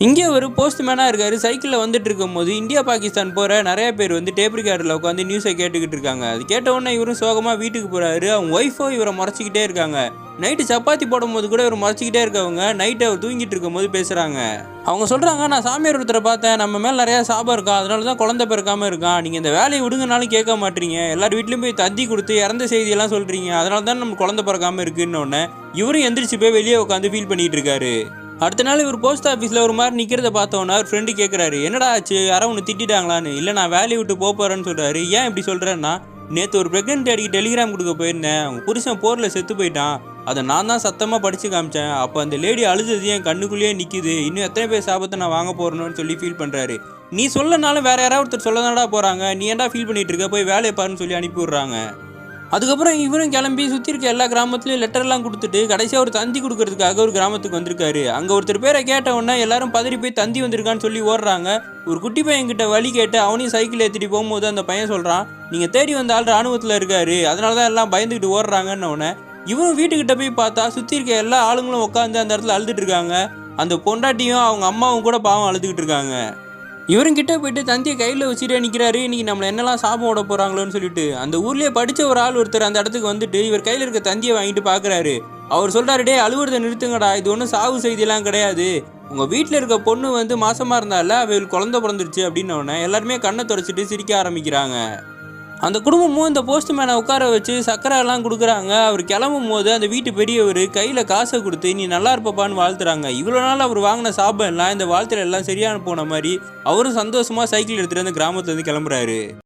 இங்கே ஒரு போஸ்ட்மேனாக இருக்காரு. சைக்கிளில் வந்துட்டு இருக்கும்போது இந்தியா பாகிஸ்தான் போகிற நிறைய பேர் வந்து டேப் ரிகார்டில் உட்காந்து நியூஸை கேட்டுக்கிட்டு இருக்காங்க. அது கேட்ட உடனே இவரும் சோகமாக வீட்டுக்கு போகிறாரு. அவங்க ஒய்ஃபோ இவரை முறைச்சிக்கிட்டே இருக்காங்க. நைட்டு சப்பாத்தி போடும்போது கூட இவர் முறைச்சிக்கிட்டே இருக்கவங்க நைட்டு அவர் தூங்கிட்டு இருக்கும்போது பேசுகிறாங்க. அவங்க சொல்கிறாங்க, நான் சாமியார் ஒருத்தரை பார்த்தேன், நம்ம மேலே நிறையா சாபம் இருக்கா, அதனால தான் குழந்தை பிறக்காமல் இருக்கான். நீங்கள் இந்த வேலையை விடுங்கனாலும் கேட்க மாட்டீங்க, எல்லார் வீட்லேயும் போய் தந்தி கொடுத்து இறந்த செய்தியெல்லாம் சொல்கிறீங்க, அதனால தான் நம்ம குழந்தை பிறக்காமல் இருக்குன்னு ஒன்று. இவரும் எந்திரிச்சு போய் வெளியே உட்காந்து ஃபீல் பண்ணிகிட்டு இருக்காரு. அடுத்த நாள் இவர் போஸ்ட் ஆஃபீஸில் ஒரு மாதிரி நிற்கிறத பார்த்தோன்னா அவர் ஃப்ரெண்டு கேட்குறாரு, என்னடா ஆச்சு, யாரோ ஒன்று திட்டாங்களான்னு. இல்லை, நான் வேலையை விட்டு போகிறேன்னு சொல்கிறாரு. ஏன் இப்படி சொல்கிறேன்னா, நேற்று ஒரு ப்ரெக்னென்ட் அடிக்கு டெலிகிராம் கொடுக்க போயிருந்தேன், அவங்க புருஷன் போரில் செத்து போயிட்டான், அதை நான் தான் சத்தமாக படித்து காமிச்சேன். அப்போ அந்த லேடி அழுதது என் கண்ணுக்குள்ளேயே நிற்கிது, இன்னும் எத்தனை பேர் சாபத்தை நான் வாங்க போகிறேன்னு சொல்லி ஃபீல் பண்ணுறாரு. நீ சொல்லனாலும் வேறு யாராவது ஒருத்தர் சொல்ல தானடா போகிறாங்க, நீ ஏன்டா ஃபீல் பண்ணிகிட்டு இருக்க, போய் வேலையை பாருன்னு சொல்லி அனுப்பி விட்றாங்க. அதுக்கப்புறம் இவரும் கிளம்பி சுற்றி இருக்க எல்லா கிராமத்துலையும் லெட்டர்லாம் கொடுத்துட்டு கடைசியாக ஒரு தந்தி கொடுக்கறதுக்காக ஒரு கிராமத்துக்கு வந்திருக்காரு. அங்கே ஒருத்தர் பேரை கேட்ட உடனே எல்லாரும் பதறி போய் தந்தி வந்திருக்கான்னு சொல்லி ஓடுறாங்க. ஒரு குட்டி பையன்கிட்ட வழி கேட்டு அவனையும் சைக்கிள் ஏற்றிட்டு போகும்போது அந்த பையன் சொல்கிறான், நீங்கள் தேடி வந்த ஆள் ராணுவத்தில் இருக்காரு, அதனால தான் எல்லாம் பயந்துக்கிட்டு ஓடுறாங்கன்னு உடனே இவரும் வீட்டுக்கிட்ட போய் பார்த்தா சுற்றி இருக்க எல்லா ஆளுங்களும் உட்காந்து அந்த இடத்துல அழுதுட்டு இருக்காங்க. அந்த பொண்டாட்டியும் அவங்க அம்மாவும் கூட பாவம் அழுதுகிட்டு இருக்காங்க. இவரும் கிட்ட போயிட்டு தந்தியை கையில் வச்சுட்டே நிற்கிறாரு. இன்றைக்கி நம்மளை என்னெல்லாம் சாபம் ஓட போகிறாங்களோன்னு சொல்லிட்டு அந்த ஊர்லேயே படித்த ஒரு ஆள் ஒருத்தர் அந்த இடத்துக்கு வந்துட்டு இவர் கையில் இருக்க தந்தியை வாங்கிட்டு பார்க்குறாரு. அவர் சொல்கிறாரு, டே அழுவுறதை நிறுத்துங்கடா, இது ஒன்றும் சாவு செய்தியெல்லாம் கிடையாது, உங்கள் வீட்டில் இருக்க பொண்ணு வந்து மாசமாக இருந்தால அவள் குழந்தை பிறந்துருச்சு அப்படின்னோடனே எல்லாருமே கண்ணை துடைச்சிட்டு சிரிக்க ஆரம்பிக்கிறாங்க. அந்த குடும்பமும் இந்த போஸ்ட்மேனை உட்கார வச்சு சக்கரை எல்லாம் கொடுக்குறாங்க. அவர் கிளம்பும் போது அந்த வீட்டு பெரியவர் கையில் காசை கொடுத்து நீ நல்லா இருப்பப்பான்னு வாழ்த்துறாங்க. இவ்வளோ நாள் அவர் வாங்கின சாபம் எல்லாம் இந்த வாழ்த்துல எல்லாம் சரியான போன மாதிரி அவரும் சந்தோஷமாக சைக்கிள் எடுத்துகிட்டு அந்த கிராமத்துலேருந்து கிளம்புறாரு.